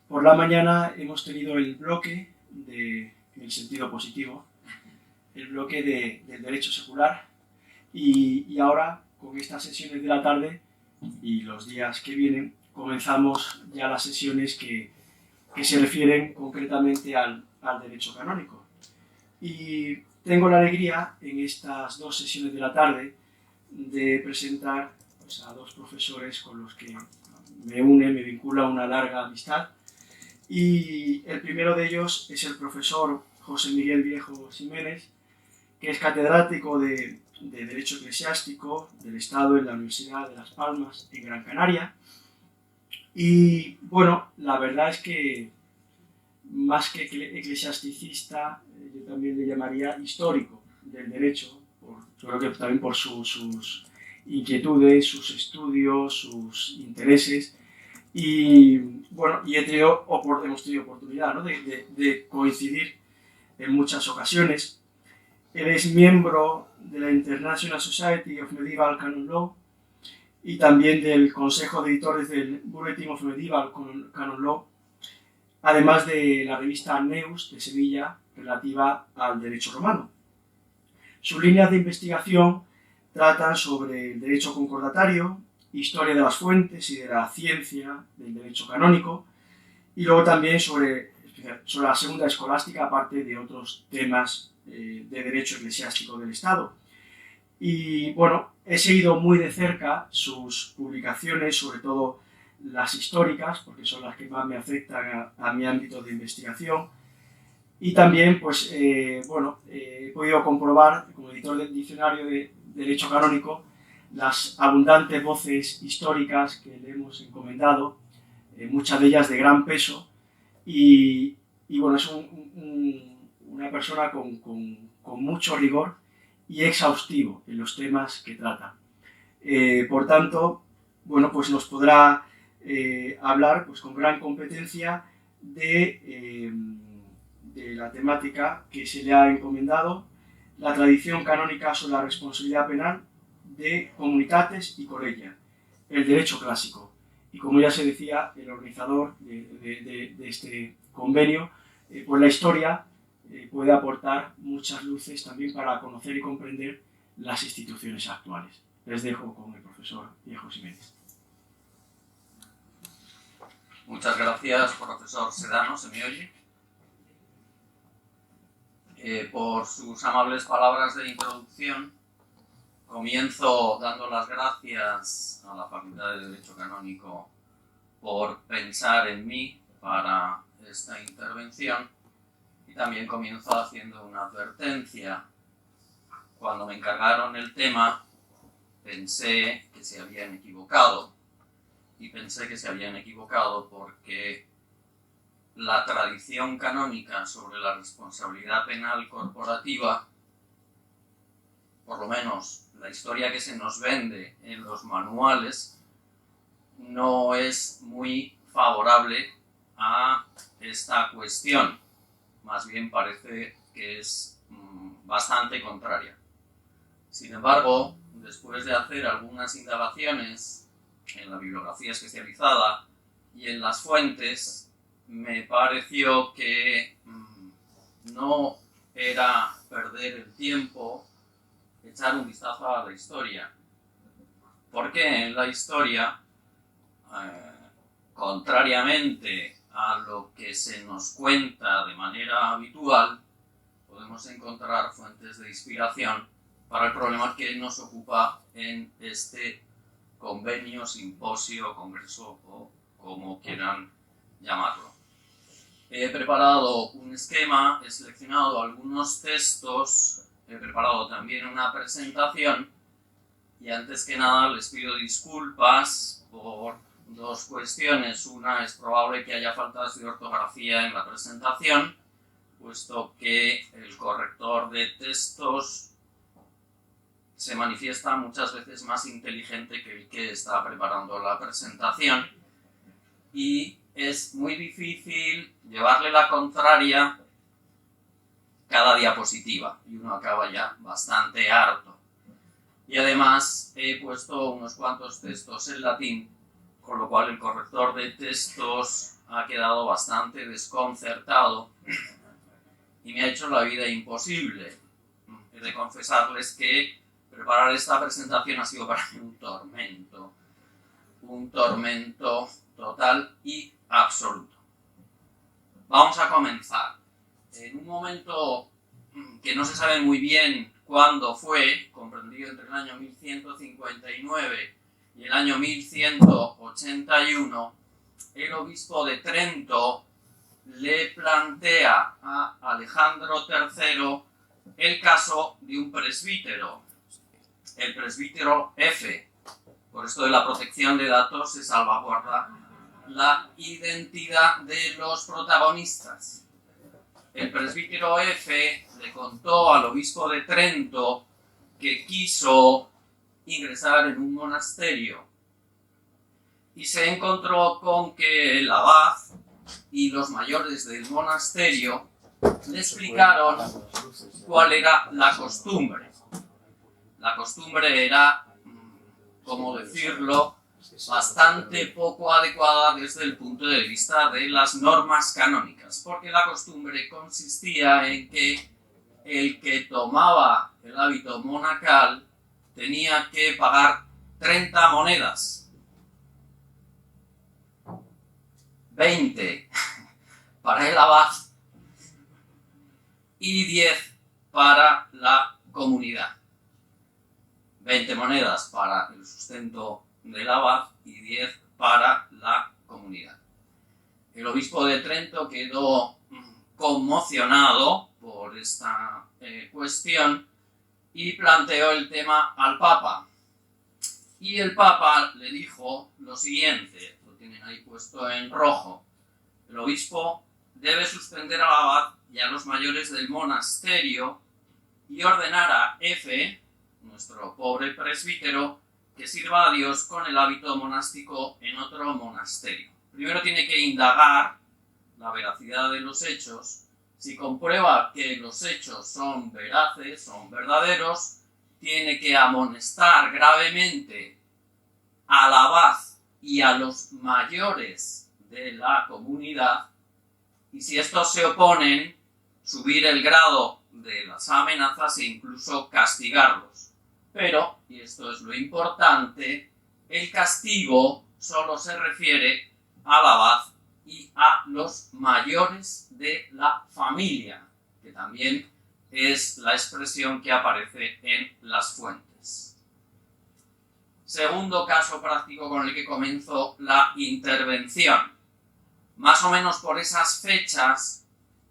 Por la mañana hemos tenido el bloque en el sentido positivo, el bloque del derecho secular, y ahora con estas sesiones de la tarde y los días que vienen comenzamos ya las sesiones que se refieren concretamente al derecho canónico. Y tengo la alegría en estas dos sesiones de la tarde de presentar pues, a dos profesores con los que me vincula una larga amistad. Y el primero de ellos es el profesor José Miguel Viejo Ximénez, que es catedrático de Derecho Eclesiástico del Estado en la Universidad de Las Palmas, en Gran Canaria. Y bueno, la verdad es que más que eclesiasticista, yo también le llamaría histórico del derecho, yo creo que también por sus inquietudes, sus estudios, sus intereses. Y bueno, y hemos tenido oportunidad, ¿no?, de coincidir en muchas ocasiones. Él es miembro de la International Society of Medieval Canon Law y también del Consejo de Editores del Bulletin of Medieval Canon Law, además de la revista Neus de Sevilla relativa al derecho romano. Sus líneas de investigación tratan sobre el derecho concordatario, historia de las fuentes y de la ciencia del derecho canónico, y luego también sobre la segunda escolástica, aparte de otros temas de derecho eclesiástico del Estado. Y bueno, he seguido muy de cerca sus publicaciones, sobre todo las históricas, porque son las que más me afectan a mi ámbito de investigación. Y también, pues, he podido comprobar, como editor del diccionario de derecho canónico, las abundantes voces históricas que le hemos encomendado, muchas de ellas de gran peso, y bueno, es una persona con mucho rigor y exhaustivo en los temas que trata. Por tanto, bueno, pues nos podrá hablar pues, con gran competencia de la temática que se le ha encomendado, la tradición canónica sobre la responsabilidad penal de comunitates y collegia, el derecho clásico. Y como ya se decía, el organizador de este convenio, pues la historia puede aportar muchas luces también para conocer y comprender las instituciones actuales. Les dejo con el profesor Viejo Ximénez. Muchas gracias, profesor Sedano, ¿se me oye? Por sus amables palabras de introducción. Comienzo dando las gracias a la Facultad de Derecho Canónico por pensar en mí para esta intervención, y también comienzo haciendo una advertencia. Cuando me encargaron el tema, pensé que se habían equivocado, y pensé que se habían equivocado porque la tradición canónica sobre la responsabilidad penal corporativa, por lo menos la historia que se nos vende en los manuales, no es muy favorable a esta cuestión. Más bien parece que es bastante contraria. Sin embargo, después de hacer algunas indagaciones en la bibliografía especializada y en las fuentes, me pareció que no era perder el tiempo echar un vistazo a la historia, porque en la historia, contrariamente a lo que se nos cuenta de manera habitual, podemos encontrar fuentes de inspiración para el problema que nos ocupa en este convenio, simposio, congreso o como quieran llamarlo. He preparado un esquema, he seleccionado algunos textos, he preparado también una presentación, y antes que nada les pido disculpas por dos cuestiones. Una, es probable que haya faltas de ortografía en la presentación, puesto que el corrector de textos se manifiesta muchas veces más inteligente que el que está preparando la presentación, y es muy difícil llevarle la contraria cada diapositiva, y uno acaba ya bastante harto. Y además he puesto unos cuantos textos en latín con lo cual el corrector de textos ha quedado bastante desconcertado y me ha hecho la vida imposible. He de confesarles que preparar esta presentación ha sido para mí un tormento total y absoluto. Vamos a comenzar. En un momento que no se sabe muy bien cuándo fue, comprendido entre el año 1159 y el año 1181, el obispo de Trento le plantea a Alejandro III el caso de un presbítero, el presbítero F. Por esto de la protección de datos se salvaguarda la identidad de los protagonistas. El presbítero F le contó al obispo de Trento que quiso ingresar en un monasterio y se encontró con que el abad y los mayores del monasterio le explicaron cuál era la costumbre. La costumbre era, ¿cómo decirlo?, bastante poco adecuada desde el punto de vista de las normas canónicas, porque la costumbre consistía en que el que tomaba el hábito monacal tenía que pagar 30 monedas, 20 para el abad y 10 para la comunidad. 20 monedas para el sustento del abad y 10 para la comunidad. El obispo de Trento quedó conmocionado por esta cuestión y planteó el tema al Papa. Y el Papa le dijo lo siguiente, lo tienen ahí puesto en rojo: el obispo debe suspender al abad y a los mayores del monasterio y ordenar a F, nuestro pobre presbítero, que sirva a Dios con el hábito monástico en otro monasterio. Primero tiene que indagar la veracidad de los hechos. Si comprueba que los hechos son veraces, son verdaderos, tiene que amonestar gravemente al abad y a los mayores de la comunidad, y si estos se oponen, subir el grado de las amenazas e incluso castigarlos. Pero, y esto es lo importante, el castigo solo se refiere al abad y a los mayores de la familia, que también es la expresión que aparece en las fuentes. Segundo caso práctico con el que comenzó la intervención. Más o menos por esas fechas,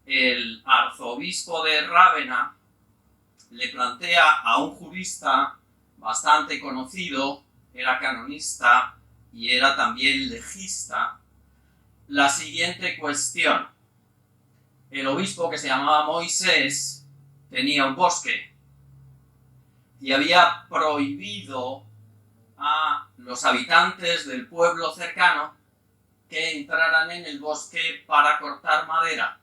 el arzobispo de Rávena le plantea a un jurista bastante conocido, era canonista y era también legista, la siguiente cuestión. El obispo, que se llamaba Moisés, tenía un bosque y había prohibido a los habitantes del pueblo cercano que entraran en el bosque para cortar madera.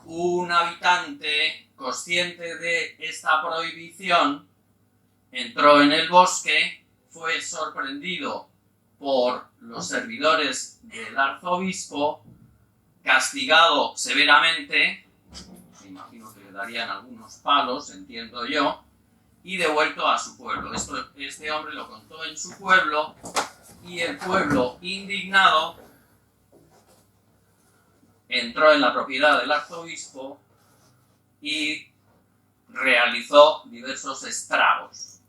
Un habitante, consciente de esta prohibición, entró en el bosque, fue sorprendido por los servidores del arzobispo, castigado severamente, me imagino que le darían algunos palos, entiendo yo, y devuelto a su pueblo. Este hombre lo contó en su pueblo, y el pueblo, indignado, entró en la propiedad del arzobispo y realizó diversos estragos.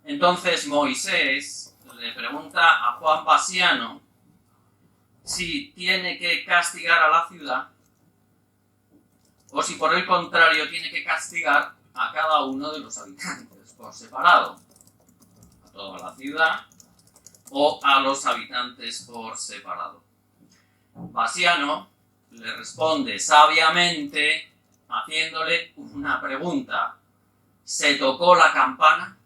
Entonces Moisés le pregunta a Juan Basiano si tiene que castigar a la ciudad o si por el contrario tiene que castigar a cada uno de los habitantes por separado, a toda la ciudad o a los habitantes por separado. Basiano le responde sabiamente haciéndole una pregunta: ¿se tocó la campana?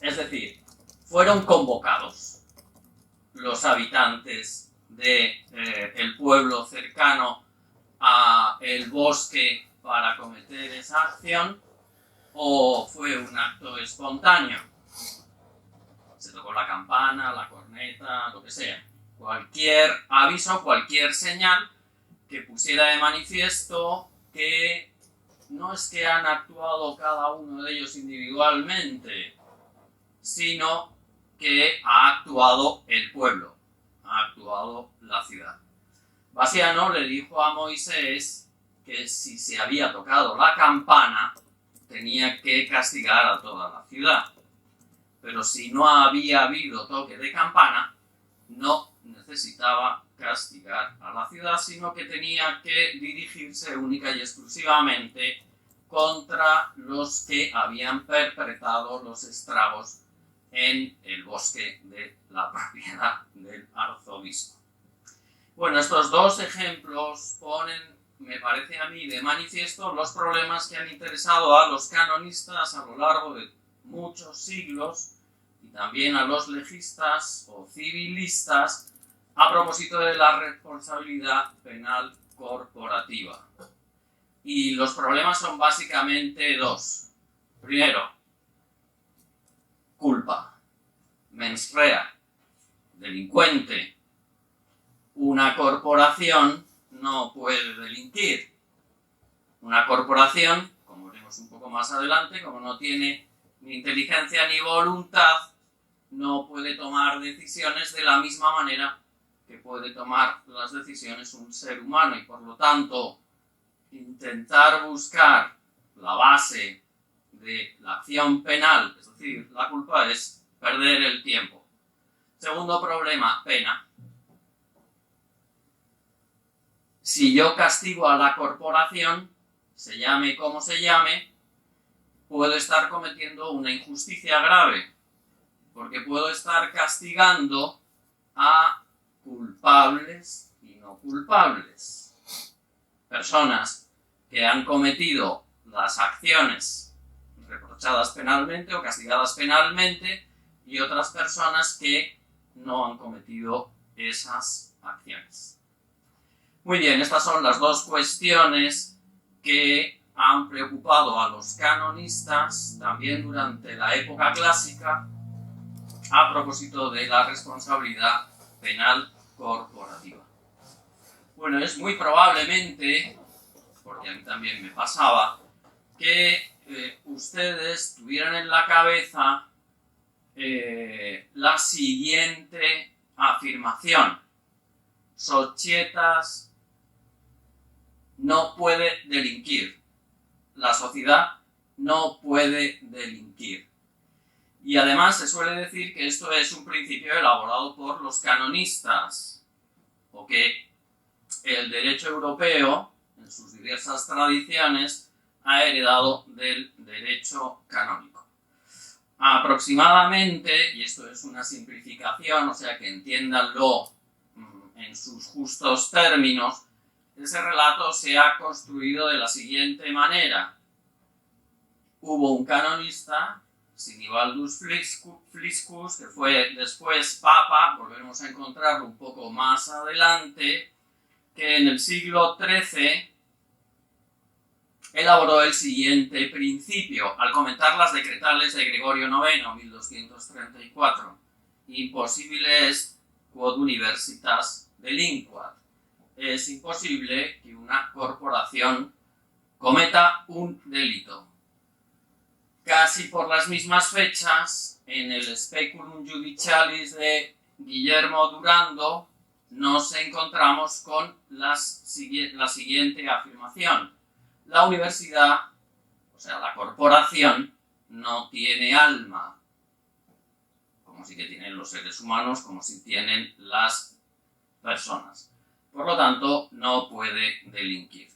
Es decir, fueron convocados los habitantes del pueblo cercano a el bosque para cometer esa acción, o fue un acto espontáneo. Se tocó la campana, la corneta, lo que sea. Cualquier aviso, cualquier señal que pusiera de manifiesto que no es que han actuado cada uno de ellos individualmente, sino que ha actuado el pueblo, ha actuado la ciudad. Vasiano le dijo a Moisés que si se había tocado la campana, tenía que castigar a toda la ciudad. Pero si no había habido toque de campana, no necesitaba castigar a la ciudad, sino que tenía que dirigirse única y exclusivamente contra los que habían perpetrado los estragos en el bosque de la propiedad del arzobispo. Bueno, estos dos ejemplos ponen, me parece a mí, de manifiesto los problemas que han interesado a los canonistas a lo largo de muchos siglos y también a los legistas o civilistas a propósito de la responsabilidad penal corporativa. Y los problemas son básicamente dos. Primero, culpa, mens rea, delincuente. Una corporación no puede delinquir. Una corporación, como veremos un poco más adelante, como no tiene ni inteligencia ni voluntad, no puede tomar decisiones de la misma manera que puede tomar las decisiones un ser humano y por lo tanto intentar buscar la base de la acción penal, es decir, la culpa, es perder el tiempo. Segundo problema, pena. Si yo castigo a la corporación, se llame como se llame, puedo estar cometiendo una injusticia grave, porque puedo estar castigando a culpables y no culpables. Personas que han cometido las acciones reprochadas penalmente o castigadas penalmente y otras personas que no han cometido esas acciones. Muy bien, estas son las dos cuestiones que han preocupado a los canonistas también durante la época clásica a propósito de la responsabilidad penal corporativa. Bueno, es muy probablemente, porque a mí también me pasaba, que ustedes tuvieran en la cabeza la siguiente afirmación: Societas no puede delinquir. La sociedad no puede delinquir. Y además se suele decir que esto es un principio elaborado por los canonistas, o que el derecho europeo, en sus diversas tradiciones, ha heredado del derecho canónico. Aproximadamente, y esto es una simplificación, o sea que entiéndanlo en sus justos términos, ese relato se ha construido de la siguiente manera. Hubo un canonista, Sinibaldus Fliscus, que fue después papa, volveremos a encontrarlo un poco más adelante, que en el siglo XIII elaboró el siguiente principio, al comentar las decretales de Gregorio IX, 1234. Impossibile est quod universitas delinquat. Es imposible que una corporación cometa un delito. Casi por las mismas fechas, en el Speculum Judicialis de Guillermo Durando, nos encontramos con la siguiente afirmación. La universidad, o sea, la corporación, no tiene alma, como sí que tienen los seres humanos, como sí tienen las personas. Por lo tanto, no puede delinquir.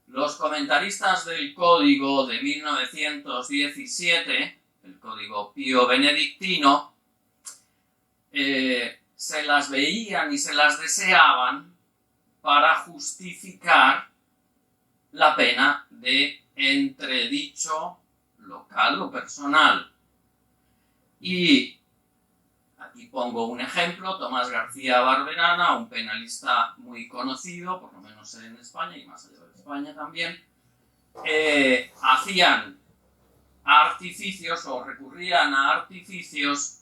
Los comentaristas del Código de 1917, el Código Pío Benedictino, se las veían y se las deseaban para justificar la pena de entredicho local o personal. Y aquí pongo un ejemplo: Tomás García Barberana, un penalista muy conocido, por lo menos en España y más allá de España también, hacían artificios o recurrían a artificios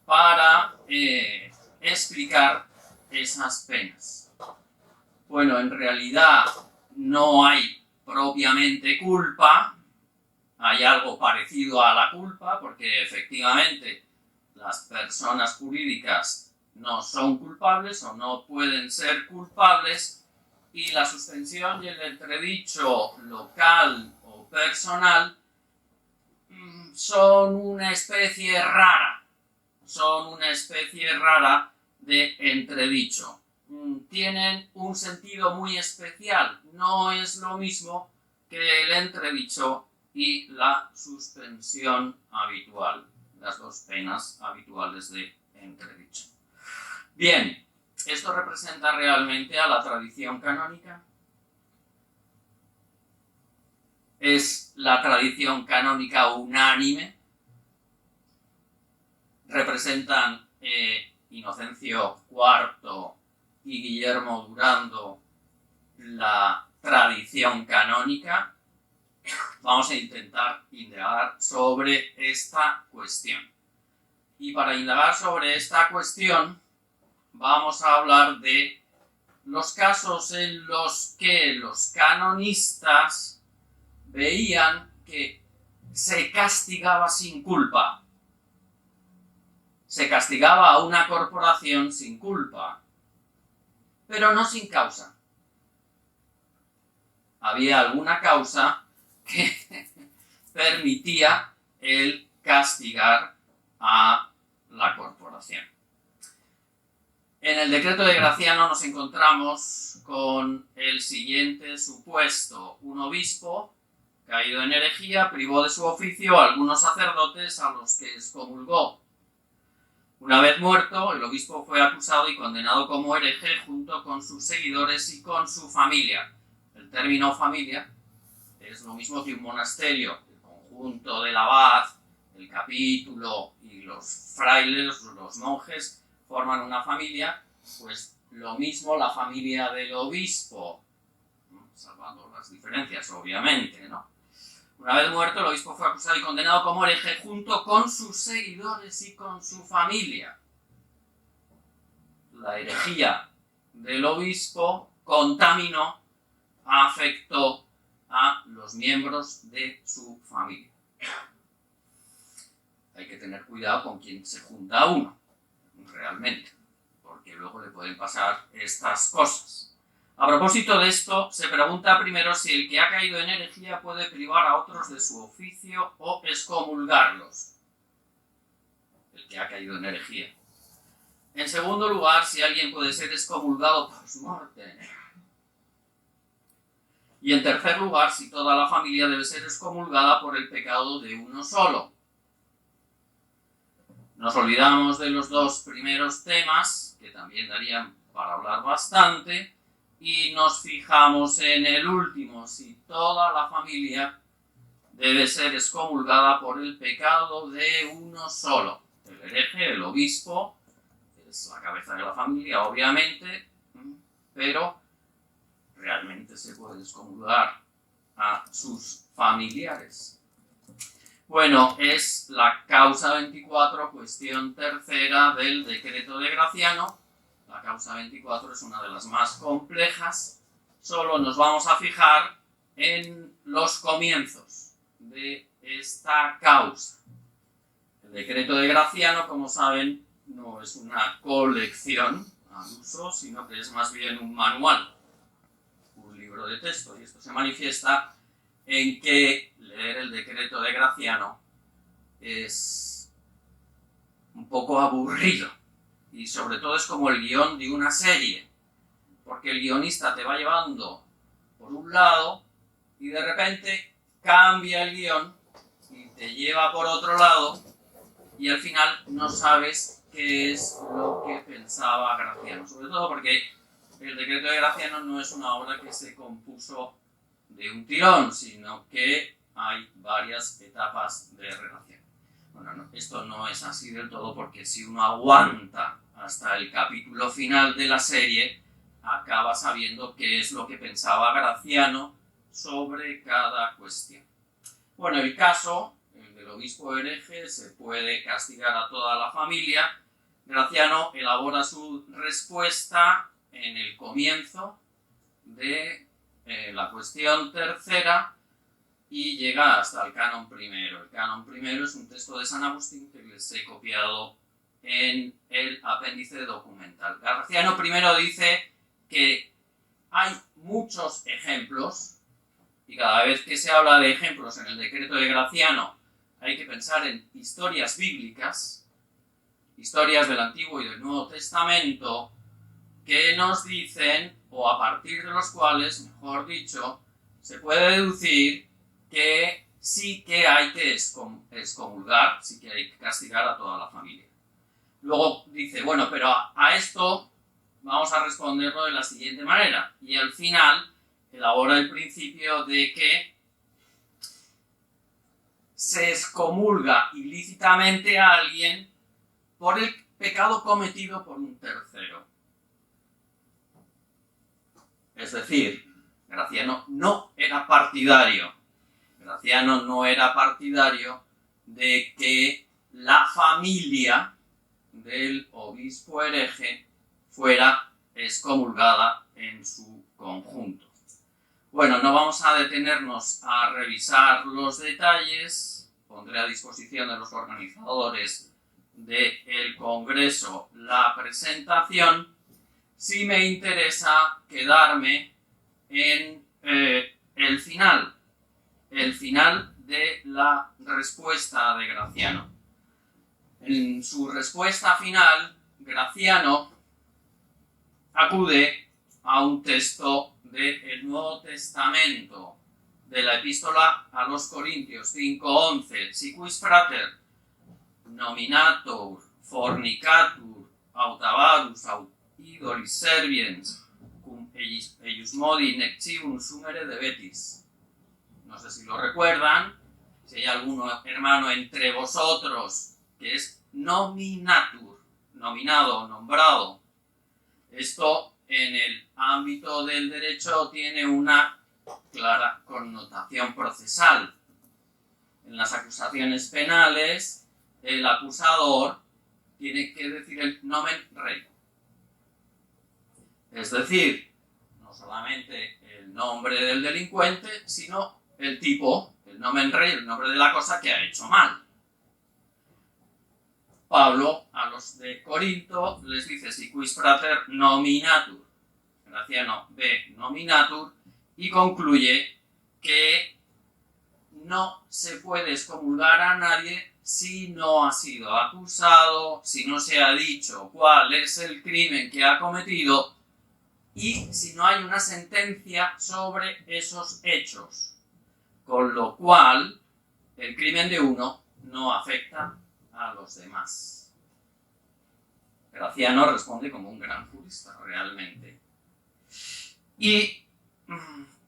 para explicar esas penas. Bueno, en realidad no hay propiamente culpa, hay algo parecido a la culpa, porque efectivamente las personas jurídicas no son culpables o no pueden ser culpables, y la suspensión y el entredicho local o personal son una especie rara, de entredicho. Tienen un sentido muy especial, no es lo mismo que el entredicho y la suspensión habitual, las dos penas habituales de entredicho. Bien, ¿esto representa realmente a la tradición canónica? ¿Es la tradición canónica unánime? ¿Representan Inocencio IV y Guillermo Durando la tradición canónica? Vamos a intentar indagar sobre esta cuestión. Y para indagar sobre esta cuestión, vamos a hablar de los casos en los que los canonistas veían que se castigaba sin culpa. Se castigaba a una corporación sin culpa, pero no sin causa. Había alguna causa que permitía el castigar a la corporación. En el decreto de Graciano nos encontramos con el siguiente supuesto: un obispo caído en herejía privó de su oficio a algunos sacerdotes a los que excomulgó. Una vez muerto, el obispo fue acusado y condenado como hereje junto con sus seguidores y con su familia. El término familia es lo mismo que un monasterio. El conjunto del abad, el capítulo y los frailes, los monjes, forman una familia, pues lo mismo la familia del obispo, salvando las diferencias, obviamente, ¿no? Una vez muerto, el obispo fue acusado y condenado como hereje junto con sus seguidores y con su familia. La herejía del obispo contaminó, afectó a los miembros de su familia. Hay que tener cuidado con quien se junta uno, realmente, porque luego le pueden pasar estas cosas. A propósito de esto, se pregunta primero si el que ha caído en herejía puede privar a otros de su oficio o excomulgarlos. El que ha caído en herejía. En segundo lugar, si alguien puede ser excomulgado por su muerte. Y en tercer lugar, si toda la familia debe ser excomulgada por el pecado de uno solo. Nos olvidamos de los dos primeros temas, que también darían para hablar bastante, y nos fijamos en el último, si toda la familia debe ser excomulgada por el pecado de uno solo. El hereje, el obispo, es la cabeza de la familia, obviamente, pero realmente se puede excomulgar a sus familiares. Bueno, es la causa 24, cuestión tercera del decreto de Graciano. La causa 24 es una de las más complejas. Solo nos vamos a fijar en los comienzos de esta causa. El decreto de Graciano, como saben, no es una colección al uso, sino que es más bien un manual, un libro de texto. Y esto se manifiesta en que leer el decreto de Graciano es un poco aburrido. Y sobre todo es como el guión de una serie, porque el guionista te va llevando por un lado y de repente cambia el guión y te lleva por otro lado y al final no sabes qué es lo que pensaba Graciano. Sobre todo porque el decreto de Graciano no es una obra que se compuso de un tirón, sino que hay varias etapas de redacción. Bueno, no, esto no es así del todo, porque si uno aguanta hasta el capítulo final de la serie, acaba sabiendo qué es lo que pensaba Graciano sobre cada cuestión. Bueno, el caso, el el obispo hereje, se puede castigar a toda la familia, Graciano elabora su respuesta en el comienzo de la cuestión tercera y llega hasta el canon primero. El canon primero es un texto de San Agustín que les he copiado en el apéndice documental. Graciano primero dice que hay muchos ejemplos, y cada vez que se habla de ejemplos en el decreto de Graciano hay que pensar en historias bíblicas, historias del Antiguo y del Nuevo Testamento, que nos dicen, o a partir de los cuales, mejor dicho, se puede deducir que sí que hay que excomulgar, sí que hay que castigar a toda la familia. Luego dice, bueno, pero a esto vamos a responderlo de la siguiente manera. Y al final elabora el principio de que se excomulga ilícitamente a alguien por el pecado cometido por un tercero. Es decir, Graciano no era partidario. Graciano no era partidario de que la familia del obispo hereje fuera excomulgada en su conjunto. Bueno, no vamos a detenernos a revisar los detalles. Pondré a disposición de los organizadores del Congreso la presentación. Sí me interesa quedarme en el final de la respuesta de Graciano. En su respuesta final, Graciano acude a un texto del Nuevo Testamento, de la epístola a los Corintios 5:11, Si quis frater nominatur fornicatur autavarus aut idolis serviens cum eius modi nexivum sumere debetis. No sé si lo recuerdan. Si hay algún hermano entre vosotros que es nominatur, nominado, nombrado, esto en el ámbito del derecho tiene una clara connotación procesal. En las acusaciones penales, el acusador tiene que decir el nomen rei. Es decir, no solamente el nombre del delincuente, sino el tipo, el nomen rei, el nombre de la cosa que ha hecho mal. Pablo a los de Corinto les dice si quis frater nominatur, Graciano ve nominatur, y concluye que no se puede excomulgar a nadie si no ha sido acusado, si no se ha dicho cuál es el crimen que ha cometido y si no hay una sentencia sobre esos hechos. Con lo cual, el crimen de uno no afecta a los demás. Graciano responde como un gran jurista, realmente. Y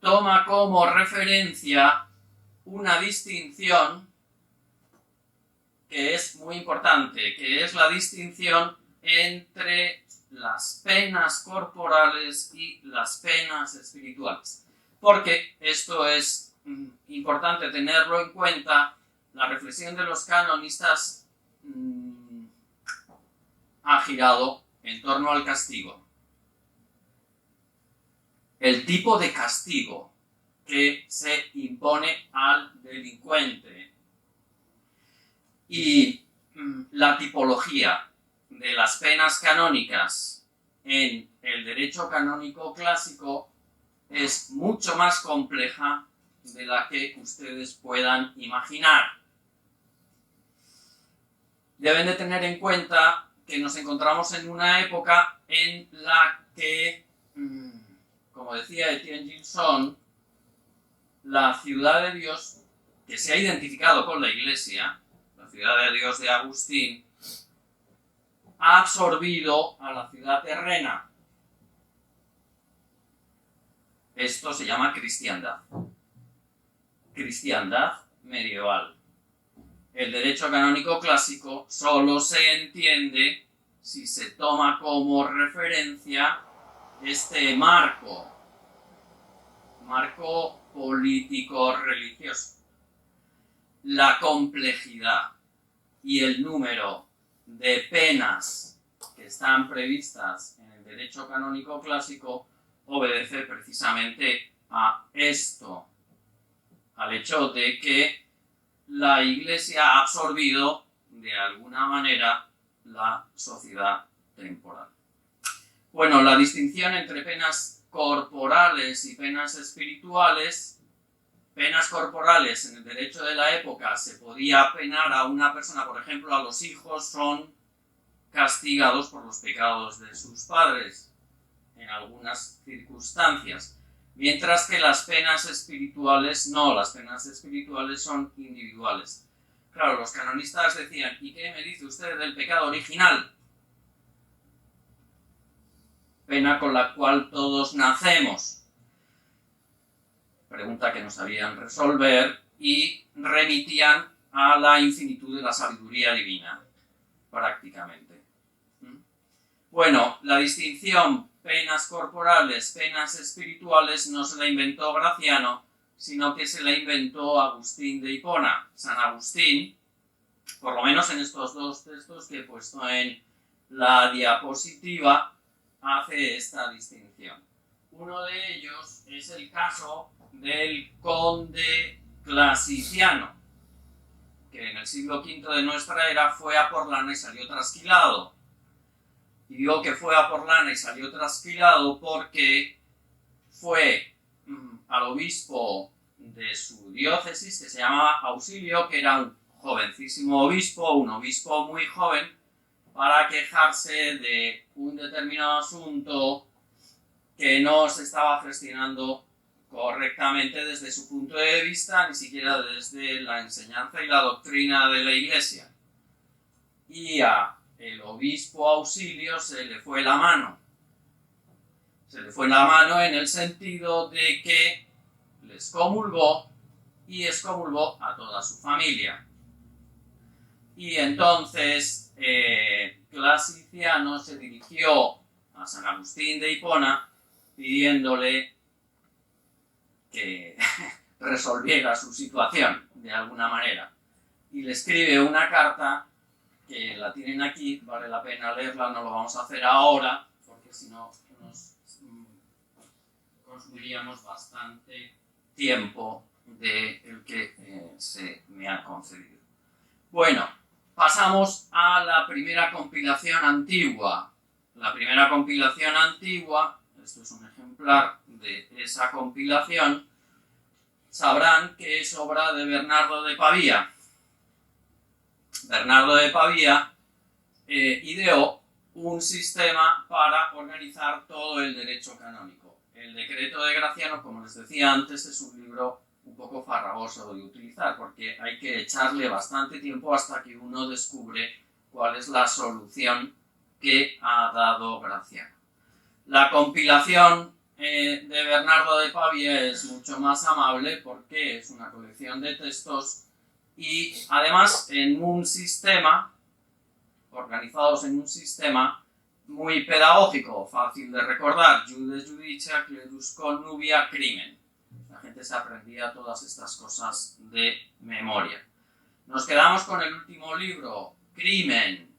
toma como referencia una distinción que es muy importante, que es la distinción entre las penas corporales y las penas espirituales. Porque esto es importante tenerlo en cuenta. La reflexión de los canonistas ha girado en torno al castigo. El tipo de castigo que se impone al delincuente y la tipología de las penas canónicas en el derecho canónico clásico es mucho más compleja de la que ustedes puedan imaginar. Deben de tener en cuenta que nos encontramos en una época en la que, como decía Etienne Gilson, la ciudad de Dios, que se ha identificado con la Iglesia, la ciudad de Dios de Agustín, ha absorbido a la ciudad terrena. Esto se llama cristiandad. Cristiandad medieval. El derecho canónico clásico solo se entiende si se toma como referencia este marco político-religioso. la complejidad y el número de penas que están previstas en el derecho canónico clásico obedece precisamente a esto, al hecho de que la Iglesia ha absorbido de alguna manera la sociedad temporal. Bueno, la distinción entre penas corporales y penas espirituales. Penas corporales en el derecho de la época se podía penar a una persona, por ejemplo, a los hijos son castigados por los pecados de sus padres en algunas circunstancias, mientras que las penas espirituales no, las penas espirituales son individuales. Claro, los canonistas decían, ¿y qué me dice usted del pecado original? Pena con la cual todos nacemos. Pregunta que no sabían resolver y remitían a la infinitud de la sabiduría divina, prácticamente. Bueno, la distinción penas corporales, penas espirituales no se la inventó Graciano, sino que se la inventó Agustín de Hipona. San Agustín, por lo menos en estos dos textos que he puesto en la diapositiva, hace esta distinción. Uno de ellos es el caso del conde Clasiciano, que en el siglo V de nuestra era fue a por lana y salió trasquilado. Y digo que fue a por lana y salió trasquilado porque fue al obispo de su diócesis, que se llamaba Auxilio, que era un jovencísimo obispo, un obispo muy joven, para quejarse de un determinado asunto que no se estaba gestionando correctamente desde su punto de vista, ni siquiera desde la enseñanza y la doctrina de la Iglesia. Y a el obispo Auxilio se le fue la mano. Se le fue la mano en el sentido de que le excomulgó y excomulgó a toda su familia. Y entonces Clasiciano se dirigió a San Agustín de Hipona pidiéndole que resolviera su situación de alguna manera. Y le escribe una carta que la tienen aquí, vale la pena leerla, no lo vamos a hacer ahora, porque si no nos consumiríamos bastante tiempo del que se me ha concedido. Bueno, pasamos a la primera compilación antigua. La primera compilación antigua, esto es un ejemplar de esa compilación, sabrán que es obra de Bernardo de Pavía. Bernardo de Pavía ideó un sistema para organizar todo el derecho canónico. El decreto de Graciano, como les decía antes, es un libro un poco farragoso de utilizar porque hay que echarle bastante tiempo hasta que uno descubre cuál es la solución que ha dado Graciano. La compilación de Bernardo de Pavía es mucho más amable porque es una colección de textos y además en un sistema, organizados en un sistema muy pedagógico, fácil de recordar, Judes Judicia, Clerus Connubia, Crimen. La gente se aprendía todas estas cosas de memoria. Nos quedamos con el último libro, Crimen.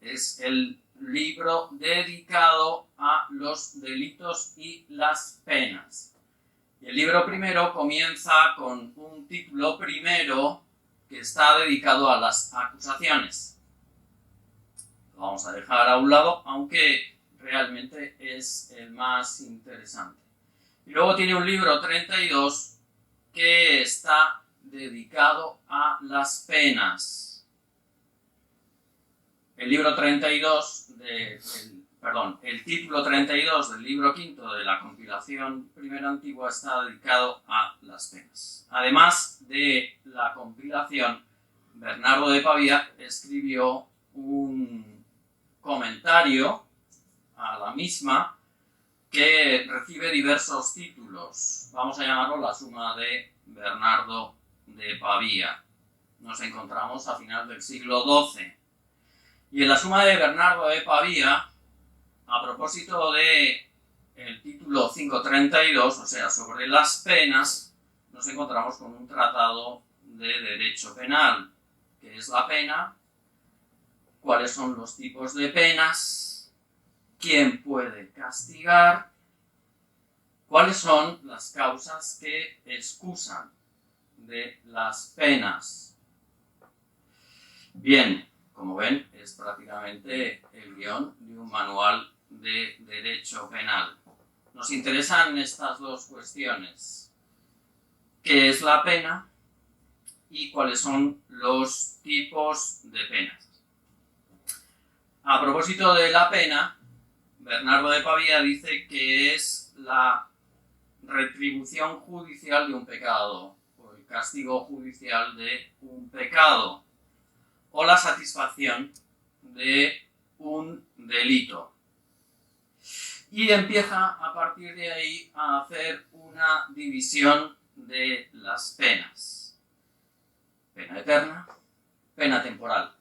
Es el libro dedicado a los delitos y las penas. Y el libro primero comienza con un título primero que está dedicado a las acusaciones. Lo vamos a dejar a un lado, aunque realmente es el más interesante. Y luego tiene un libro 32 que está dedicado a las penas. El libro 32, el título 32 del libro quinto de la compilación primera antigua está dedicado a las penas. Además de la compilación, Bernardo de Pavía escribió un comentario a la misma que recibe diversos títulos. Vamos a llamarlo la Suma de Bernardo de Pavía. Nos encontramos a final del siglo XII. Y en la Suma de Bernardo de Pavía, a propósito de el título 532, o sea, sobre las penas, nos encontramos con un tratado de derecho penal, qué es la pena, cuáles son los tipos de penas, quién puede castigar, cuáles son las causas que excusan de las penas. Bien, como ven, es prácticamente el guión de un manual de derecho penal. Nos interesan estas dos cuestiones: qué es la pena y cuáles son los tipos de penas. A propósito de la pena, Bernardo de Pavía dice que es la retribución judicial de un pecado, o el castigo judicial de un pecado, o la satisfacción de un delito. Y empieza a partir de ahí a hacer una división de las penas. Pena eterna, pena temporal.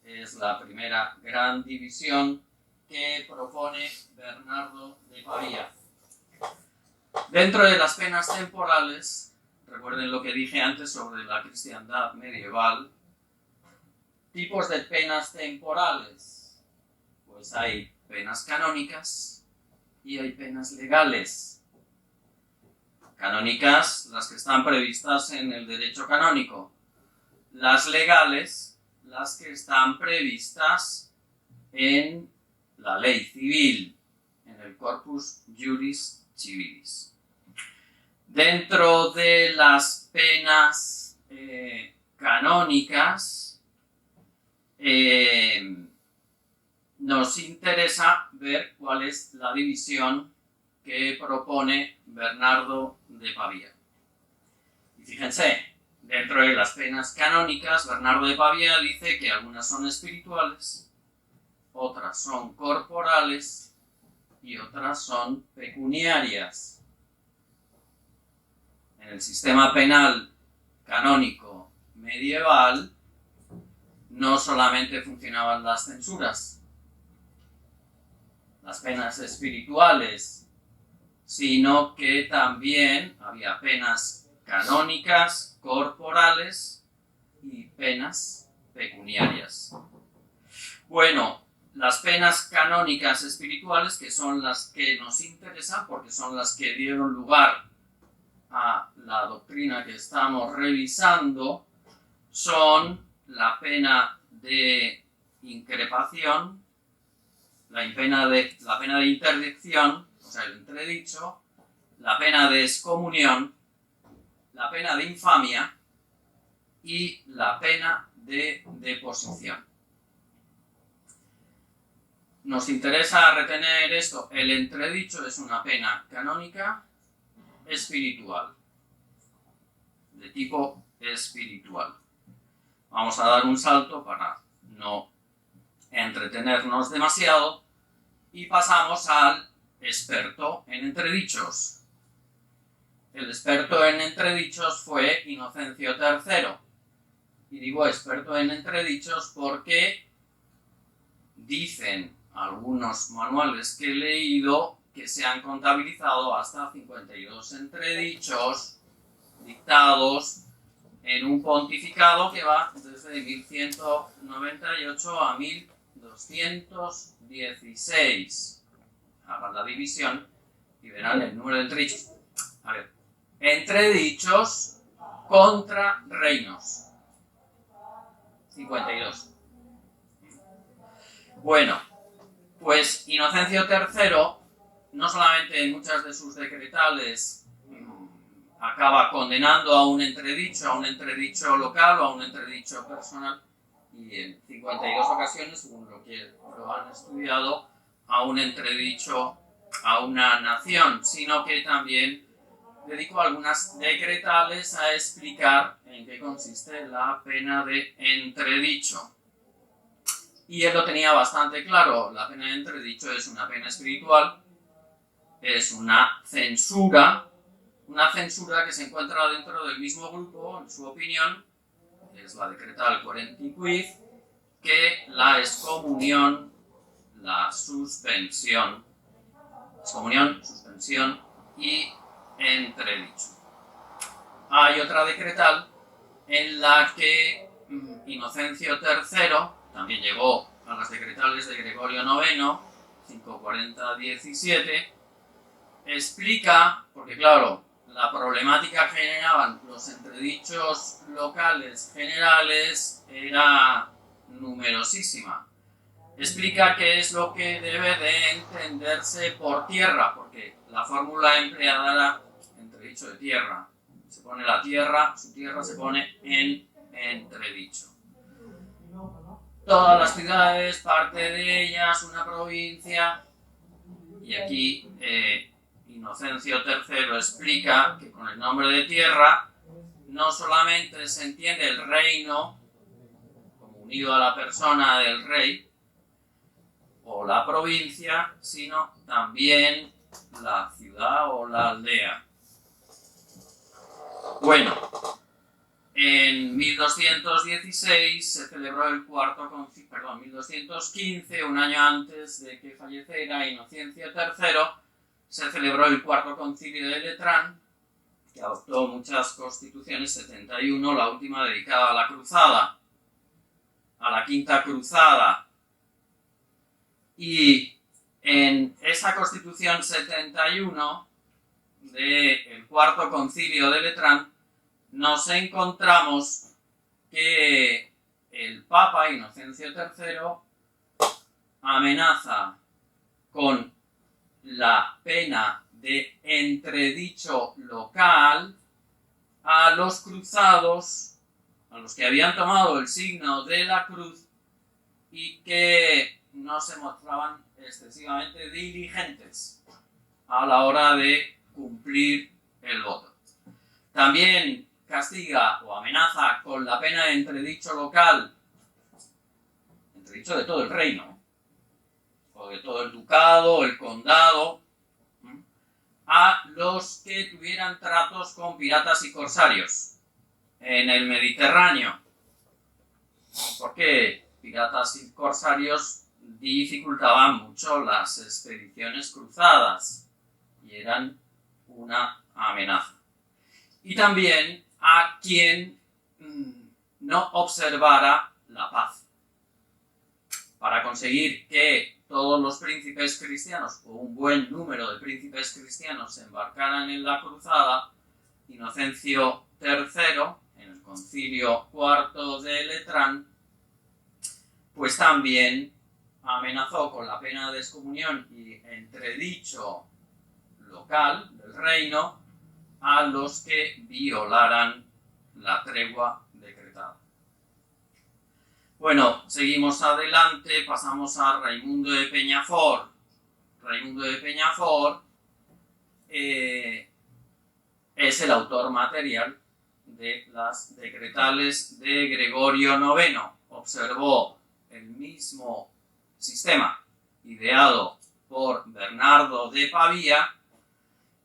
Es la primera gran división que propone Bernardo de Pavía. Dentro de las penas temporales, recuerden lo que dije antes sobre la cristiandad medieval, tipos de penas temporales. Pues hay penas canónicas y hay penas legales. Canónicas, las que están previstas en el derecho canónico. Las legales, las que están previstas en la ley civil, en el Corpus Juris Civilis. Dentro de las penas canónicas, nos interesa ver cuál es la división que propone Bernardo de Pavía. Y fíjense, dentro de las penas canónicas, Bernardo de Pavía dice que algunas son espirituales, otras son corporales y otras son pecuniarias. En el sistema penal canónico medieval no solamente funcionaban las censuras, las penas espirituales, sino que también había penas canónicas, corporales y penas pecuniarias. Bueno, las penas canónicas espirituales, que son las que nos interesan porque son las que dieron lugar a la doctrina que estamos revisando, son la pena de increpación, la pena de interdicción, o sea, el entredicho, la pena de excomunión, la pena de infamia y la pena de deposición. Nos interesa retener esto. El entredicho es una pena canónica espiritual, de tipo espiritual. Vamos a dar un salto para no entretenernos demasiado y pasamos al experto en entredichos. El experto en entredichos fue Inocencio III. Y digo experto en entredichos porque dicen algunos manuales que he leído que se han contabilizado hasta 52 entredichos dictados en un pontificado que va desde 1198 a 1216. Hagan la división y verán el número de entredichos. A ver, entredichos contra reinos. 52. Bueno, pues Inocencio III no solamente en muchas de sus decretales acaba condenando a un entredicho local o a un entredicho personal, y en 52 ocasiones, según lo que lo han estudiado, a un entredicho a una nación, sino que también dedicó algunas decretales a explicar en qué consiste la pena de entredicho. Y él lo tenía bastante claro: la pena de entredicho es una pena espiritual, es una censura que se encuentra dentro del mismo grupo, en su opinión, es la decretal Querentiquid, que la excomunión, la suspensión, y entredicho. Hay otra decretal en la que Inocencio III también llegó a las decretales de Gregorio IX, 540-17, explica, porque claro, la problemática que generaban los entredichos locales generales era numerosísima. Explica qué es lo que debe de entenderse por tierra, porque la fórmula empleada era entredicho de tierra. Se pone la tierra, su tierra se pone en entredicho. Todas las ciudades, parte de ellas, una provincia, y aquí Inocencio III explica que con el nombre de tierra no solamente se entiende el reino como unido a la persona del rey o la provincia, sino también la ciudad o la aldea. Bueno, en 1216 se celebró el cuarto concilio, 1215, un año antes de que falleciera Inocencio III, se celebró el cuarto concilio de Letrán, que adoptó muchas constituciones, 71, la última dedicada a la cruzada, a la quinta cruzada. Y en esa constitución 71 del cuarto concilio de Letrán nos encontramos que el Papa Inocencio III amenaza con la pena de entredicho local a los cruzados, a los que habían tomado el signo de la cruz y que no se mostraban excesivamente diligentes a la hora de cumplir el voto. También castiga o amenaza con la pena de entredicho local, entredicho de todo el reino, o de todo el ducado, el condado, a los que tuvieran tratos con piratas y corsarios en el Mediterráneo. Porque piratas y corsarios dificultaban mucho las expediciones cruzadas y eran una amenaza. Y también a quien no observara la paz. Para conseguir que todos los príncipes cristianos, o un buen número de príncipes cristianos, se embarcaran en la cruzada, Inocencio III, en el concilio IV de Letrán, pues también amenazó con la pena de excomunión y entredicho local del reino a los que violaran la tregua decretada. Bueno, seguimos adelante, pasamos a Raimundo de Peñafort. Raimundo de Peñafort es el autor material de las decretales de Gregorio IX. Observó el mismo sistema ideado por Bernardo de Pavía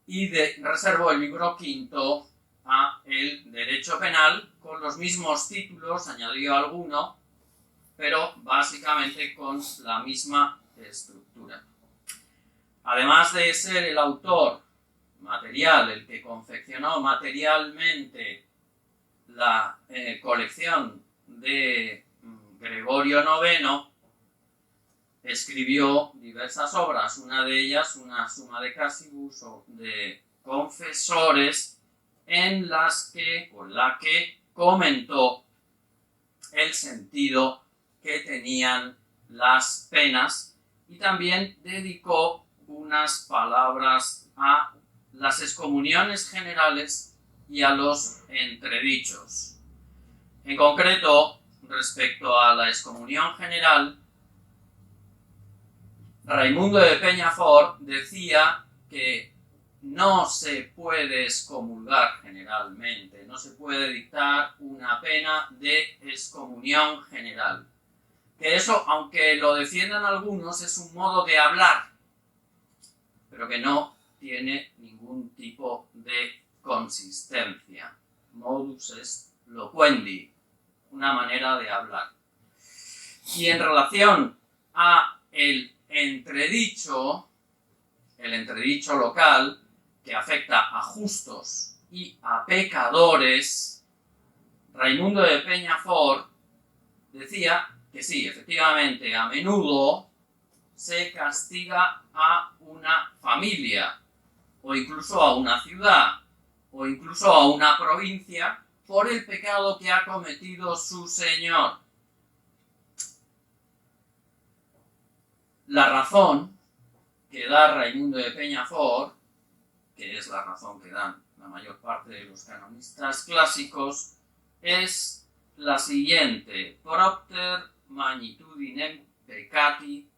y reservó el libro quinto a el derecho penal con los mismos títulos, añadió alguno, pero básicamente con la misma estructura. Además de ser el autor material, el que confeccionó materialmente la colección de Gregorio IX, escribió diversas obras, una de ellas una Summa de Casibus o de confesores, en la que comentó el sentido que tenían las penas y también dedicó unas palabras a las excomuniones generales y a los entredichos. En concreto, respecto a la excomunión general, Raimundo de Peñafort decía que no se puede excomulgar generalmente, no se puede dictar una pena de excomunión general. Que eso, aunque lo defiendan algunos, es un modo de hablar, pero que no tiene ningún tipo de consistencia. Modus est loquendi, una manera de hablar. Y en relación a el entredicho local, que afecta a justos y a pecadores, Raimundo de Peñafort decía que sí, efectivamente, a menudo se castiga a una familia, o incluso a una ciudad, o incluso a una provincia, por el pecado que ha cometido su señor. La razón que da Raimundo de Peñafort, que es la razón que dan la mayor parte de los canonistas clásicos, es la siguiente: propter magnitudinem peccati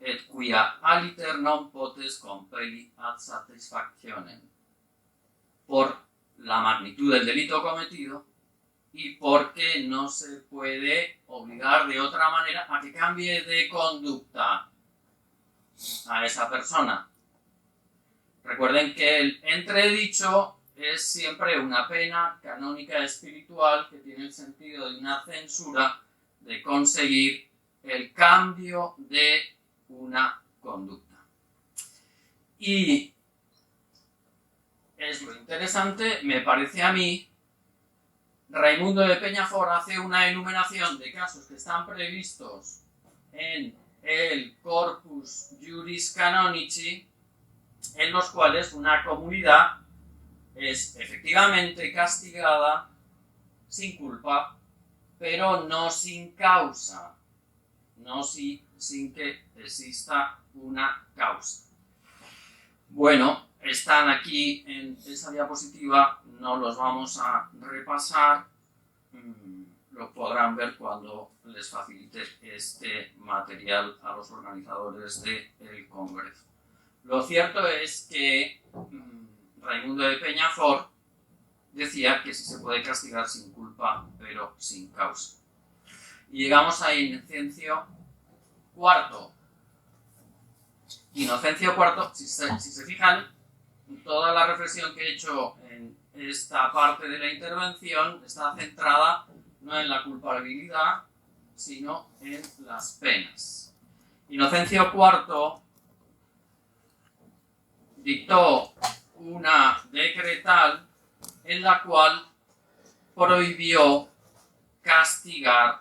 et quia aliter non potes compelli ad satisfactionem. Por la magnitud del delito cometido y porque no se puede obligar de otra manera a que cambie de conducta a esa persona. Recuerden que el entredicho es siempre una pena canónica espiritual que tiene el sentido de una censura, de conseguir el cambio de una conducta. Y es lo interesante, me parece a mí, Raimundo de Peñafort hace una enumeración de casos que están previstos en el Corpus Juris Canonici, en los cuales una comunidad es efectivamente castigada sin culpa, pero no sin causa, no sin que exista una causa. Bueno, están aquí en esa diapositiva, no los vamos a repasar, lo podrán ver cuando les facilite este material a los organizadores del Congreso. Lo cierto es que Raimundo de Peñafort decía que sí se puede castigar sin culpa, pero sin causa. Y llegamos a Inocencio IV. Inocencio IV, si se fijan, toda la reflexión que he hecho en esta parte de la intervención está centrada no en la culpabilidad, sino en las penas. Inocencio IV dictó una decretal en la cual prohibió castigar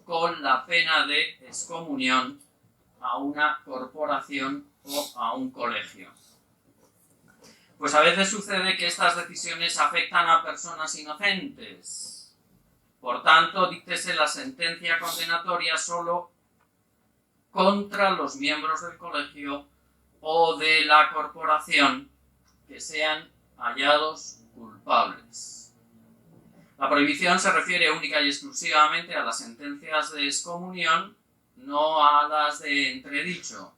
con la pena de excomunión a una corporación o a un colegio. Pues a veces sucede que estas decisiones afectan a personas inocentes. Por tanto, díctese la sentencia condenatoria solo contra los miembros del colegio o de la corporación que sean hallados culpables. La prohibición se refiere única y exclusivamente a las sentencias de excomunión, no a las de entredicho,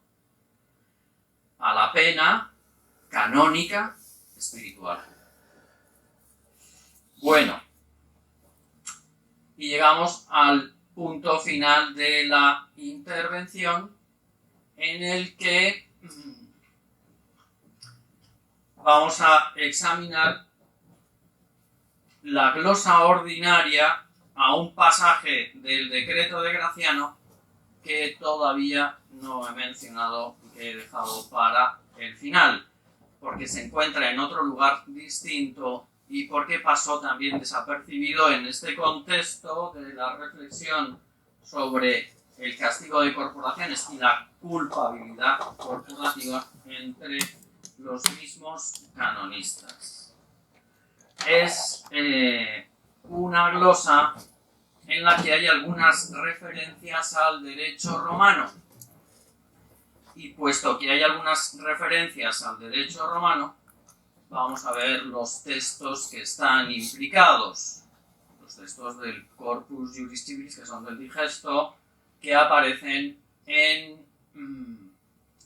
a la pena canónica espiritual. Bueno, y llegamos al punto final de la intervención, en el que vamos a examinar la glosa ordinaria a un pasaje del decreto de Graciano que todavía no he mencionado y que he dejado para el final, porque se encuentra en otro lugar distinto y porque pasó también desapercibido en este contexto de la reflexión sobre el castigo de corporaciones y la culpabilidad corporativa entre los mismos canonistas. Es una glosa en la que hay algunas referencias al derecho romano. Y puesto que hay algunas referencias al derecho romano, vamos a ver los textos que están implicados. Los textos del Corpus Juris Civilis, que son del Digesto, que aparecen en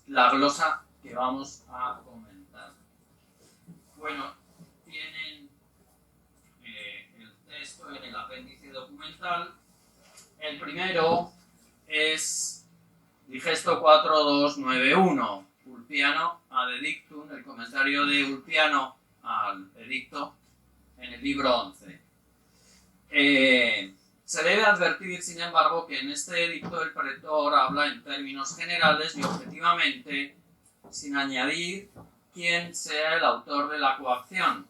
la glosa que vamos a comentar. Bueno, tienen el texto en el apéndice documental. El primero es Digesto 4291, Ulpiano ad edictum, el comentario de Ulpiano al edicto en el libro 11. Se debe advertir, sin embargo, que en este edicto el pretor habla en términos generales y objetivamente, sin añadir quién sea el autor de la coacción.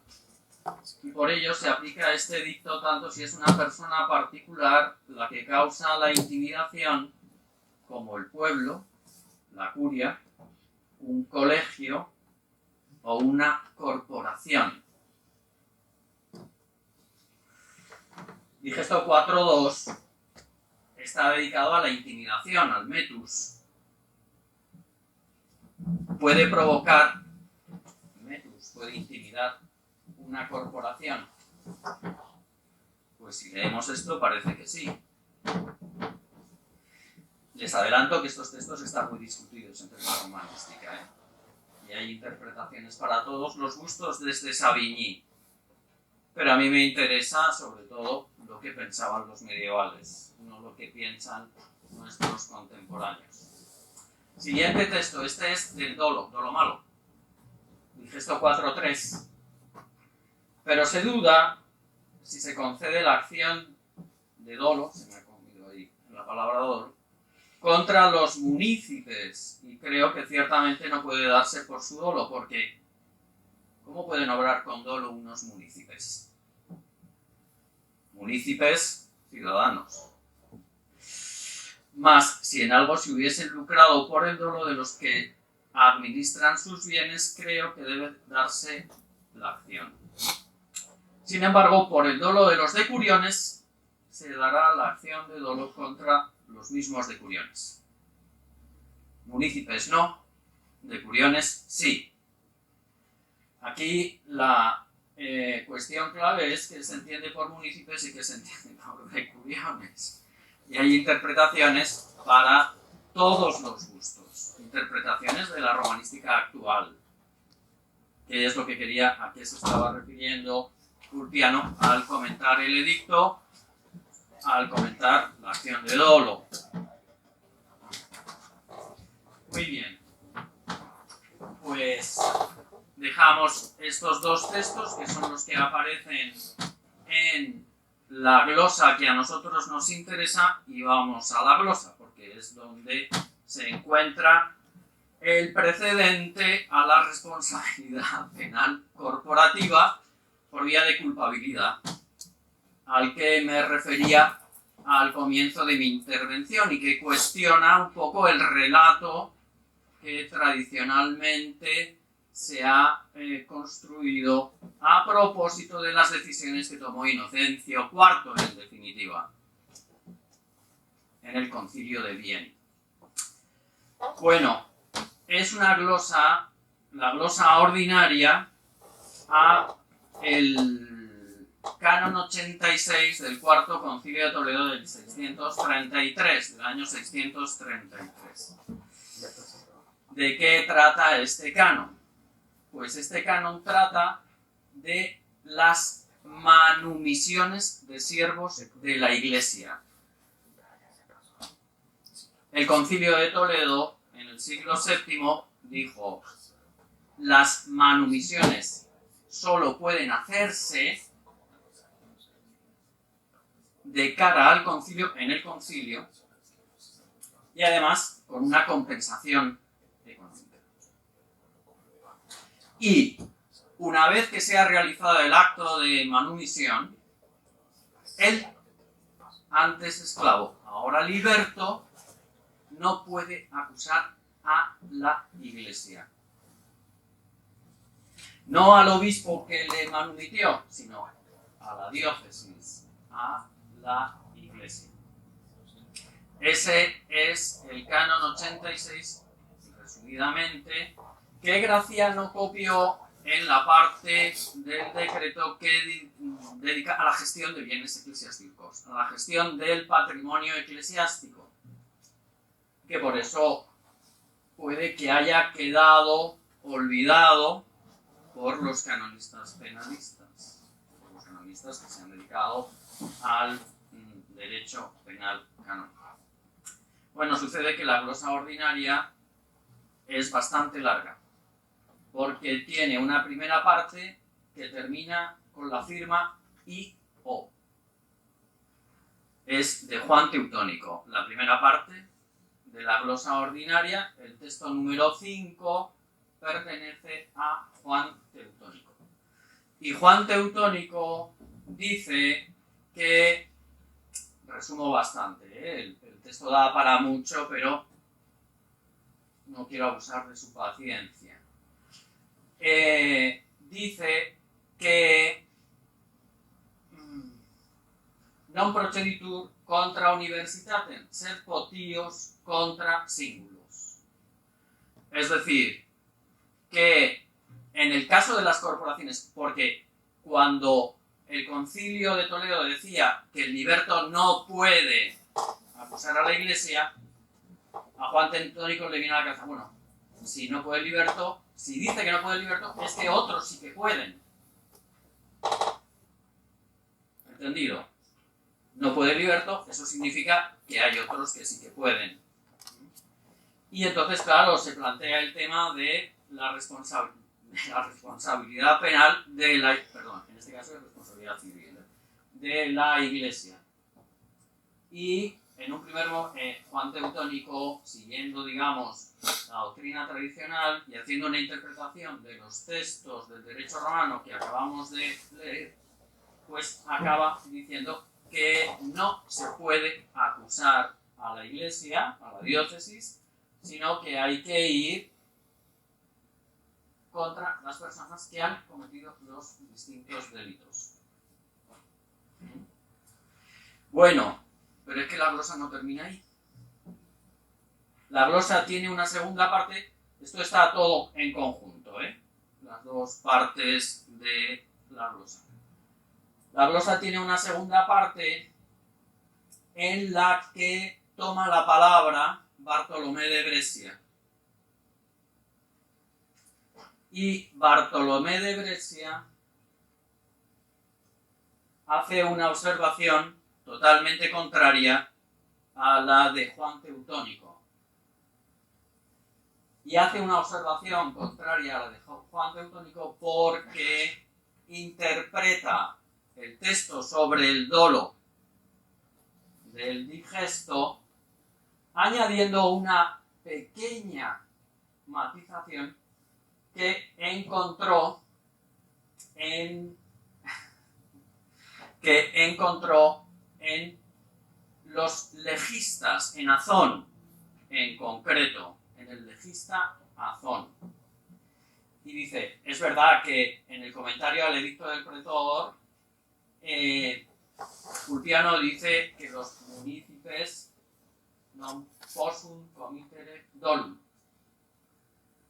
Y por ello se aplica este dicto tanto si es una persona particular la que causa la intimidación, como el pueblo, la curia, un colegio o una corporación. Digesto 4.2 está dedicado a la intimidación, al metus. Puede provocar, metus puede intimidar una corporación. Pues si leemos esto parece que sí. Les adelanto que estos textos están muy discutidos entre la romanística, y hay interpretaciones para todos los gustos desde Savigny. Pero a mí me interesa sobre todo lo que pensaban los medievales, no lo que piensan nuestros contemporáneos. Siguiente texto, este es del dolo malo. Digesto 4.3. Pero se duda si se concede la acción de dolo, se me ha comido ahí la palabra dolo, contra los munícipes, y creo que ciertamente no puede darse por su dolo, porque ¿cómo pueden obrar con dolo unos munícipes? Munícipes, ciudadanos. Mas, si en algo se hubiesen lucrado por el dolo de los que administran sus bienes, creo que debe darse la acción. Sin embargo, por el dolo de los decuriones, se dará la acción de dolo contra los mismos decuriones. Munícipes no, decuriones sí. Aquí la cuestión clave es que se entiende por munícipes y que se entiende por decuriones. Y hay interpretaciones para todos los gustos, interpretaciones de la romanística actual, que es lo que quería, a qué se estaba refiriendo Ulpiano al comentar el edicto, al comentar la acción de dolo. Muy bien, pues dejamos estos dos textos que son los que aparecen en la glosa que a nosotros nos interesa y vamos a la glosa porque es donde se encuentra el precedente a la responsabilidad penal corporativa por vía de culpabilidad, al que me refería al comienzo de mi intervención y que cuestiona un poco el relato que tradicionalmente se ha construido a propósito de las decisiones que tomó Inocencio IV, en definitiva, en el Concilio de Viena. Bueno, es una glosa, la glosa ordinaria a el Canon 86 del Cuarto Concilio de Toledo del 633, del año 633. ¿De qué trata este canon? Pues este canon trata de las manumisiones de siervos de la Iglesia. El Concilio de Toledo, en el siglo VII, dijo: las manumisiones solo pueden hacerse de cara al concilio, en el concilio, y además con una compensación económica. Y una vez que se ha realizado el acto de manumisión, el antes esclavo, ahora liberto, no puede acusar a la Iglesia. No al obispo que le manumitió, sino a la diócesis, a la Iglesia. Ese es el Canon 86, resumidamente, que Graciano copió en la parte del decreto que dedica a la gestión de bienes eclesiásticos, a la gestión del patrimonio eclesiástico, que por eso puede que haya quedado olvidado por los canonistas penalistas, por los canonistas que se han dedicado al derecho penal canónico. Bueno, sucede que la glosa ordinaria es bastante larga, porque tiene una primera parte que termina con la firma I.O. Es de Juan Teutónico. La primera parte de la glosa ordinaria, el texto número 5, pertenece a Juan Teutónico. Y Juan Teutónico dice que, resumo bastante, el texto da para mucho, pero no quiero abusar de su paciencia. Dice que non proceditur contra universitatem, sed potios contra singulos. Es decir, que en el caso de las corporaciones, porque cuando el Concilio de Toledo decía que el liberto no puede acusar a la Iglesia, a Juan Teutónico le viene a la cabeza, bueno, si no puede el liberto, si dice que no puede el liberto, es que otros sí que pueden. ¿Entendido? No puede el liberto, eso significa que hay otros que sí que pueden. Y entonces, claro, se plantea el tema de la responsabilidad penal de la... Perdón, en este caso es responsabilidad civil, de la Iglesia. Y en un primer momento, Juan Teutónico, siguiendo, digamos, la doctrina tradicional y haciendo una interpretación de los textos del derecho romano que acabamos de leer, pues acaba diciendo que no se puede acusar a la Iglesia, a la diócesis, sino que hay que ir contra las personas que han cometido los distintos delitos. Bueno, pero es que la glosa no termina ahí. La glosa tiene una segunda parte, esto está todo en conjunto, las dos partes de la glosa. La glosa tiene una segunda parte en la que toma la palabra Bartolomé de Brescia. Y Bartolomé de Brescia hace una observación totalmente contraria a la de Juan Teutónico. Y hace una observación contraria a la de Juan Teutónico porque interpreta el texto sobre el dolo del digesto añadiendo una pequeña matización que encontró en los legistas, en Azón, en concreto, en el legista Azón. Y dice, es verdad que en el comentario al edicto del pretor, Ulpiano dice que los munícipes non possum committere dolum.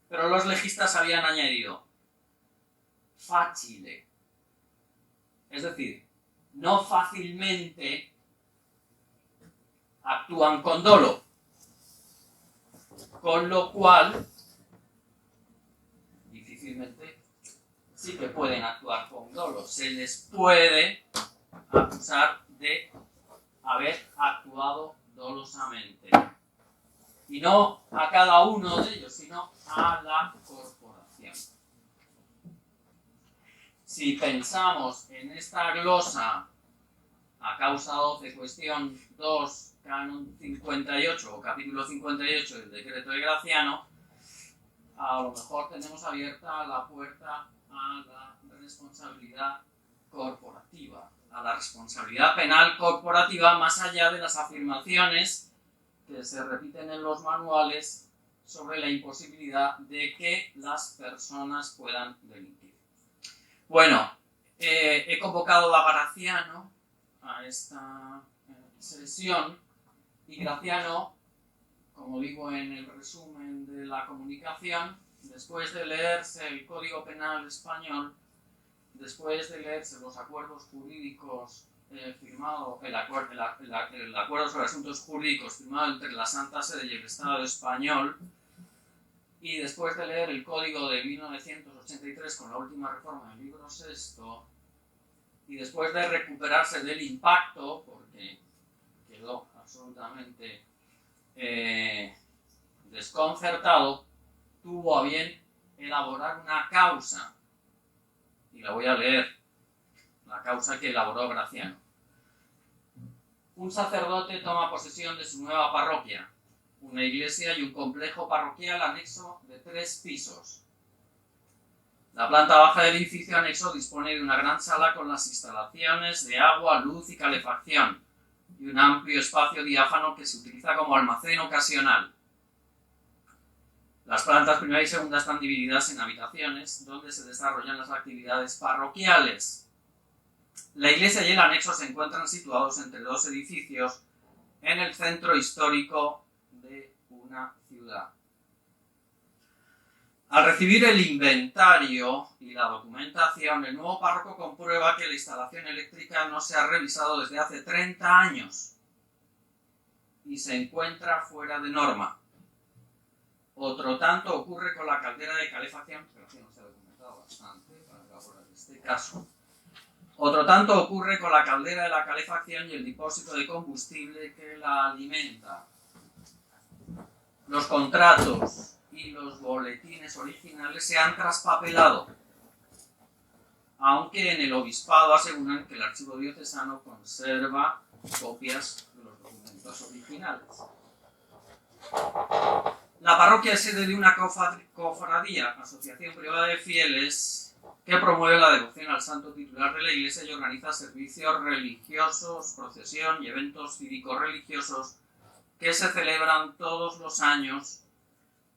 Pero los legistas habían añadido facile. Es decir, no fácilmente actúan con dolo. Con lo cual, difícilmente sí que pueden actuar con dolo. Se les puede acusar de haber actuado dolosamente. Y no a cada uno de ellos, sino a la corporación. Si pensamos en esta glosa a causa 12, cuestión 2, canon 58 o capítulo 58 del decreto de Graciano, a lo mejor tenemos abierta la puerta a la responsabilidad corporativa, a la responsabilidad penal corporativa, más allá de las afirmaciones que se repiten en los manuales sobre la imposibilidad de que las personas puedan delinquir. Bueno, he convocado a Graciano a esta sesión y Graciano, como digo en el resumen de la comunicación, después de leerse el Código Penal español, después de leerse los acuerdos jurídicos firmado el acuerdo sobre asuntos jurídicos firmado entre la Santa Sede y el Estado español, y después de leer el Código de 1983 con la última reforma del libro sexto, y después de recuperarse del impacto, porque quedó absolutamente desconcertado, tuvo a bien elaborar una causa, y la voy a leer, la causa que elaboró Graciano. Un sacerdote toma posesión de su nueva parroquia, una iglesia y un complejo parroquial anexo de 3 pisos. La planta baja del edificio anexo dispone de una gran sala con las instalaciones de agua, luz y calefacción y un amplio espacio diáfano que se utiliza como almacén ocasional. Las plantas primera y segunda están divididas en habitaciones donde se desarrollan las actividades parroquiales. La iglesia y el anexo se encuentran situados entre dos edificios en el centro histórico de una ciudad. Al recibir el inventario y la documentación, el nuevo párroco comprueba que la instalación eléctrica no se ha revisado desde hace 30 años y se encuentra fuera de norma. Otro tanto ocurre con la caldera de calefacción, pero aquí no se ha documentado bastante para elaborar este caso. Otro tanto ocurre con la caldera de la calefacción y el depósito de combustible que la alimenta. Los contratos y los boletines originales se han traspapelado, aunque en el obispado aseguran que el archivo diocesano conserva copias de los documentos originales. La parroquia es sede de una cofradía, asociación privada de fieles, que promueve la devoción al santo titular de la iglesia y organiza servicios religiosos, procesión y eventos cívico-religiosos que se celebran todos los años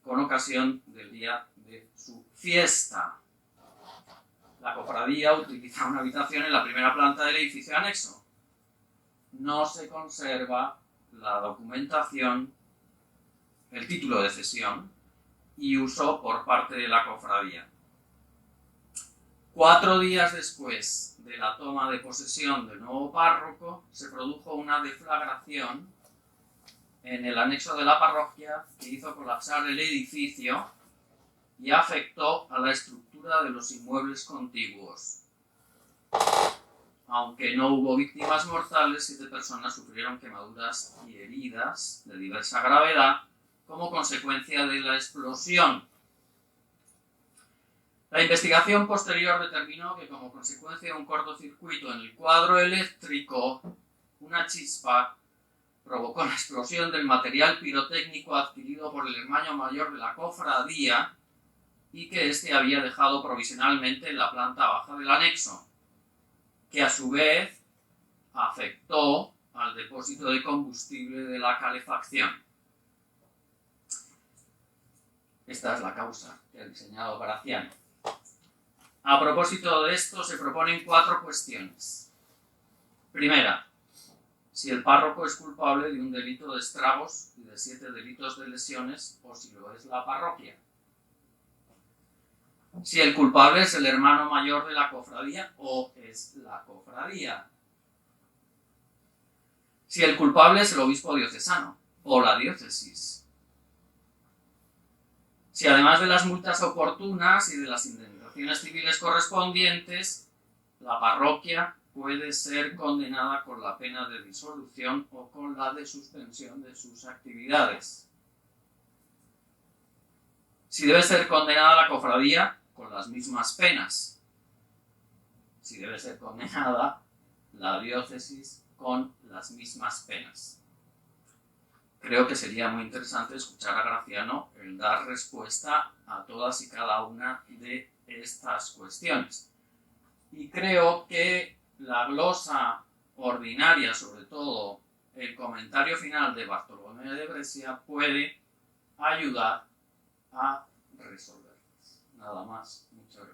con ocasión del día de su fiesta. La cofradía utiliza una habitación en la primera planta del edificio anexo. No se conserva la documentación, el título de cesión y uso por parte de la cofradía. 4 días después de la toma de posesión del nuevo párroco, se produjo una deflagración en el anexo de la parroquia que hizo colapsar el edificio y afectó a la estructura de los inmuebles contiguos. Aunque no hubo víctimas mortales, 7 personas sufrieron quemaduras y heridas de diversa gravedad como consecuencia de la explosión. La investigación posterior determinó que como consecuencia de un cortocircuito en el cuadro eléctrico, una chispa provocó la explosión del material pirotécnico adquirido por el hermano mayor de la cofradía y que éste había dejado provisionalmente en la planta baja del anexo, que a su vez afectó al depósito de combustible de la calefacción. Esta es la causa que ha diseñado Graciano. A propósito de esto, se proponen 4 cuestiones. Primera, si el párroco es culpable de un delito de estragos y de 7 delitos de lesiones, o si lo es la parroquia. Si el culpable es el hermano mayor de la cofradía o es la cofradía. Si el culpable es el obispo diocesano o la diócesis. Si además de las multas oportunas y de las indemnizaciones civiles correspondientes, la parroquia puede ser condenada con la pena de disolución o con la de suspensión de sus actividades. Si debe ser condenada la cofradía, con las mismas penas. Si debe ser condenada la diócesis, con las mismas penas. Creo que sería muy interesante escuchar a Graciano el dar respuesta a todas y cada una de estas cuestiones. Y creo que la glosa ordinaria, sobre todo el comentario final de Bartolomé de Brescia, puede ayudar a resolverlas. Nada más. Muchas gracias.